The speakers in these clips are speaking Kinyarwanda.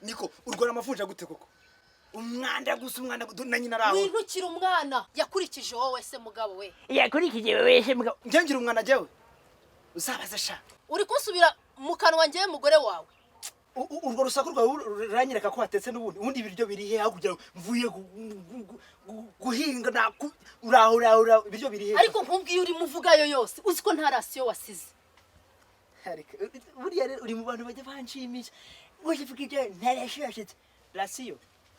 niko urwara amavunja gute koko umwanda gusa umwanda na nyina raho wintukira umwana yakurikije wowe se mugabo we yakurikije wowe se mugabo ngira umwana jewe uzabaza sha uri kusubira mu kanwa ngiye mugore wawe urwo rusaku rwawe ruranyereka ko hatetse n'ubundi ibiryo biri he hakurya mvuye guhinga na uraho ibiryo biri he ariko nkubwiye uri muvugayo yose uzi ko nta rasiyo wasize ariko buriya uri mu bantu bajya banshimisha uvuga ibyo ntarashashitse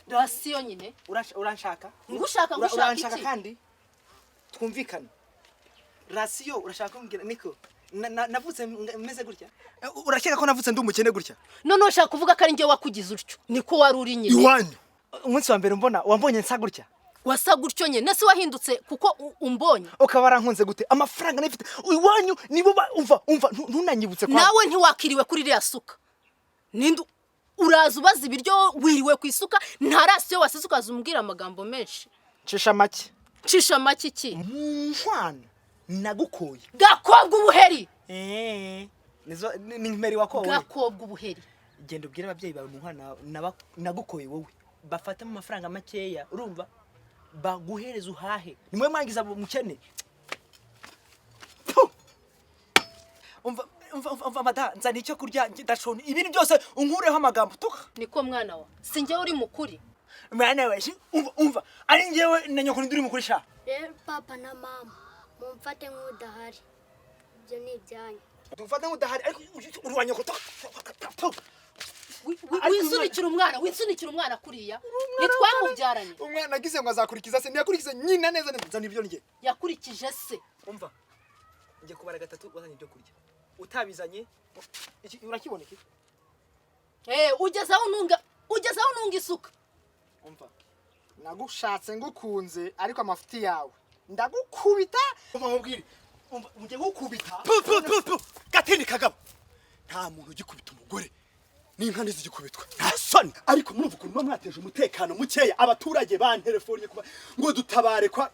rasiyo nyine uranshaka uranshaka kandi twumvikana rasiyo urashaka kumbwira niko navutse meze gutya urakeka ko navutse ndi umukene gutya none ushaka kuvuga ko ari njye wakugize utyo niko wari uri nyine iwanyu umunsi wa mbere wambonye nsa gutya wasa gutyo nyine nese wahindutse kuko umbonye ukaba warankunze gute amafaranga nifite iwanyu nibo umva ntunanyibutse kwa nawe ntiwakiriwe kuri iriya suka ninde uraza ubaza ibiryo wiriwe ku isuka nta rasiyo wasize ukaza umbwira amagambo menshi cisha make iki mwana nagukoye gakobwa ubuheri nizo ni nkimeri wakowe gakobwa ubuheri genda ubwire ababyeyi bawe mwana nagukoye wowe bafata mu mafaranga makeya urumva baguhereza uhahe nimwe mwangiza mukene umva mada nzana icyo kurya ndashona ibiri byose unkureho amagambo tuka niko mwana wa sinjye uri mukuri mwana we umva ari ngewe na nyoko nduri mukuri sha papa na mama mumfate nk'udahari ibyo ni ibyanyu dufate nk'udahari ariko urwanya ko winsunikira umwana kuriya nitwamubyaranye umwana agize ngo azakurikiza se ntiyakurikize nyina neza neza nibyo nge yakurikije se umva ngiye kubara gatatu wazanye ibyo kurya utabizanye urakibona iki ugezaho nunga isuka umva nagushatse ngukunze ariko amafuti yawe ndagukubita umubwire umva uje gukubita gatini kagabo nta muntu ugikubita umugore n'inka ntizigikubitwa nta soni ariko murumva ukuntu mwateje umutekano mukeya abaturage bantelefone kuba ngo dutabare kwa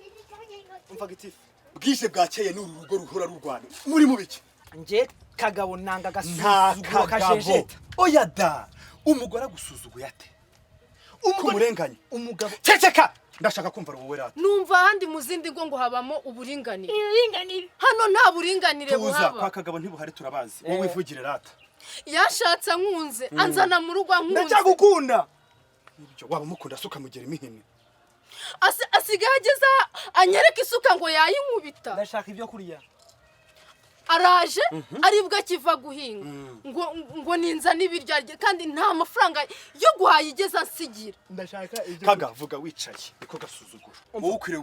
umva gitifu bwije bwakeye n'uru rugo ruhora rurwana muri mu biki nje kagabo nanga gasuzuguro kajejeta oya da umugore agusuzuguye ate umurenganye umugabo ceceka ndashaka kumva wowe rata numva handi muzindi ngo habamo uburinganire hano nta buringanire buhaba tuza kwa kagabo ntibuhari turabazi wowe ivugire rata yashatse nkunze anzana mu rugo nkunze ndacyagukunda nibyo waba mukunda suka mugera imihini asigaye ageza anyereka isuka ngo yayinkubita ndashaka ibyo kuriya araje aribwa kiva guhinga ngo ninza n'ibiryo kandi nta mafaranga yo guhayigeza nsigira ndashaka ibyo kaga vuga wicaye niko gasuzuguro wowe ukwire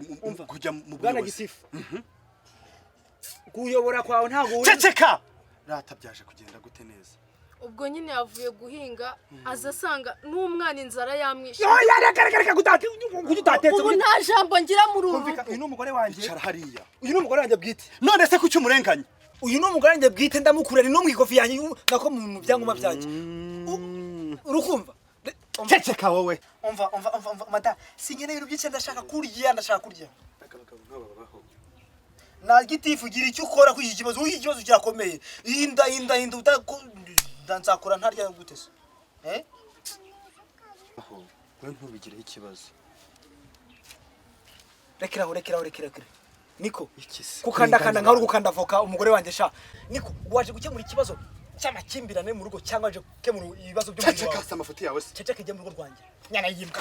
kujya mu bwana gitifu kuyobora kwawe ntago ceceka rata byaje kugenda gute neza ubwo nyine yavuye guhinga azasanga n'umwana inzara yamwishe oya reka kutatetse ubu nta jambo ngira mu rugo uyu n'umugore wanjye cara hariya uyu n'umugore wanjye bwite none se kuki umurenganye uyu n'umugore wanjye bwite ndamukurira no mu ikofi yanjye nako mu byanguma byanjye urukumva ceceka wowe umva mata singeneye ibintu byinshi ndashaka kurya na gitifu gira icyo ukora kuri iki kibazo iki kibazo kirakomeye inda nzakora ntarya gute se aho we ntubigire ikibazo rekeraho niko kukandakanda nkaho gukanda avoka umugore wanjye sha niko waje gukemura ikibazo cy'amakimbirane mu rugo cyangwa waje gukemura ibibazo byo mu rugo ceceka amafuti yawe se ceceka ijye mu rugo rwanjye nyana yimbwa